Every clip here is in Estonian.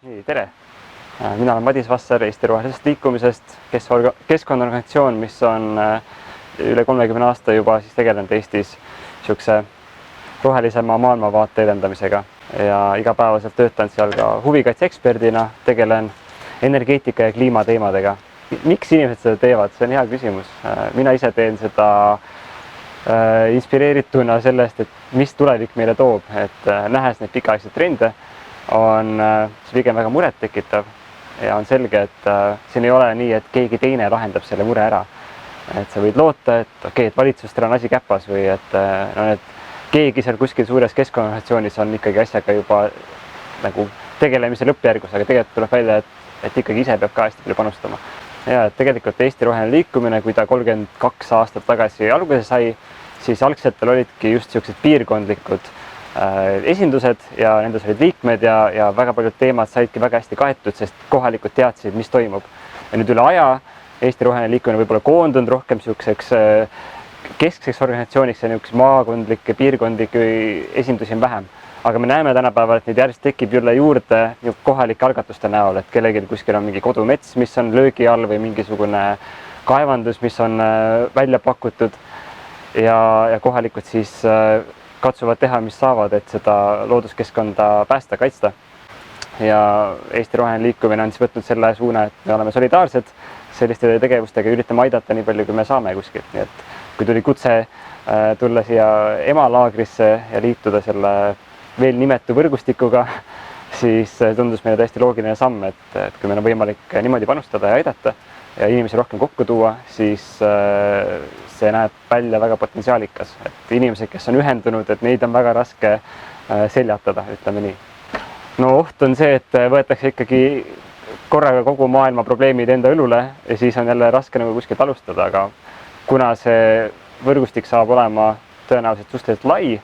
Nii, tere! Mina olen Madis Vasser Eesti Rohelisest Liikumisest, keskkonnaorganisatsioon, mis on üle 30 aasta juba tegelenud Eestis niisuguse rohelisema maailmavaate edendamisega ja igapäevaselt töötan seal ka huvikaitseeksperdina, tegelen energeetika ja kliimateemadega. Miks inimesed seda teevad? See on hea küsimus. Mina ise teen seda inspireerituna sellest, et mis tulevik meile toob, et nähes neid pikaaegseid trende, on see pigem väga muret tekitav ja on selge, et siin ei ole nii, et keegi teine lahendab selle mure ära. Et sa võid loota, et okei, et valitsustel on asi käpas või et keegi seal kuskil suures keskkonnaorganisatsioonis on ikkagi asjaga juba nagu tegelemise lõppjärgus, aga tegelikult tuleb välja, et ikkagi ise peab ka hästi palju panustama. Ja et tegelikult Eesti Roheline Liikumine, kui ta 32 aastat tagasi alguse sai, siis algsetel olidki just niisugused piirkondlikud esindused ja nendes olid liikmed ja väga paljud teemad saidki väga hästi kaetud, sest kohalikud teadsid, mis toimub. Ja nüüd üle aja Eesti Roheline Liikumine võib-olla koondunud rohkem niisuguseks keskseks organisatsiooniks ja niisuguse maakondlikke, piirkondlikke esindusi on vähem. Aga me näeme tänapäeval, et neid järjest tekib juurde kohalike algatuste näol, et kellelgi kuskil on mingi kodumets, mis on löögi all või mingisugune kaevandus, mis on välja pakutud ja kohalikud siis katsuvad teha, mis saavad, et seda looduskeskkonda päästa, kaitsta. Ja Eesti Roheline Liikumine on siis võtnud selle suuna, et me oleme solidaarsed selliste tegevustega ja üritame aidata nii palju, kui me saame kuskilt. Nii et kui tuli kutse tulla siia emalaagrisse ja liituda selle veel nimetu võrgustikuga, siis tundus meile täiesti loogiline samm, et kui meil on võimalik niimoodi panustada ja aidata ja inimesi rohkem kokku tuua, siis see näeb välja väga potentsiaalikas. Et inimesed, kes on ühendunud, et neid on väga raske seljatada, ütleme nii. No oht on see, et võetakse ikkagi korraga kogu maailma probleemid enda õlule ja siis on jälle raske nagu kuskilt alustada, aga kuna see võrgustik saab olema tõenäoliselt suhteliselt lai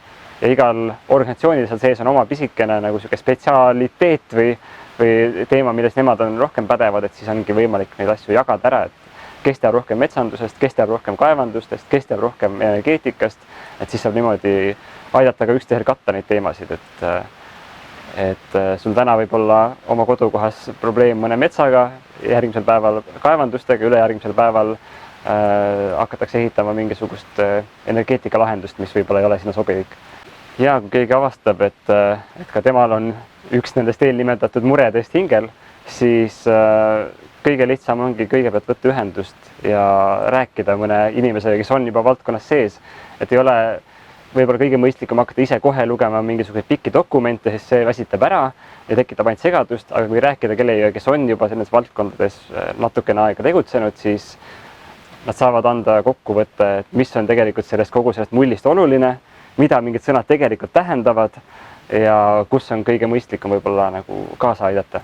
ja igal organisatsioonil seal sees on oma pisikene nagu niisugune spetsialiteet või teema, milles nemad on rohkem pädevad, et siis ongi võimalik neid asju jagada ära, et kes teab rohkem metsandusest, kes teab rohkem kaevandustest, kes teab rohkem energeetikast, et siis saab niimoodi aidata ka üksteisel katta neid teemasid, et sul täna võib olla oma kodukohas probleem mõne metsaga, järgmisel päeval kaevandustega, ülejärgmisel päeval hakatakse ehitama mingisugust energeetikalahendust, mis võib-olla ei ole sinna sobilik. Ja kui keegi avastab, et ka temal on üks nendest eelnimetatud muredest hingel, siis kõige lihtsam ongi kõigepealt võtta ühendust ja rääkida mõne inimesega, kes on juba valdkonnas sees, et ei ole võib-olla kõige mõistlikum hakata ise kohe lugema mingisuguseid pikki dokumente, sest see väsitab ära ja tekitab ainult segadust, aga kui rääkida kellegagi, kes on juba selles valdkondades natukene aega tegutsenud, siis nad saavad anda kokkuvõtte, et mis on tegelikult kogu sellest mullist oluline, mida mingid sõnad tegelikult tähendavad ja kus on kõige mõistlikum võib-olla nagu kaasa aidata.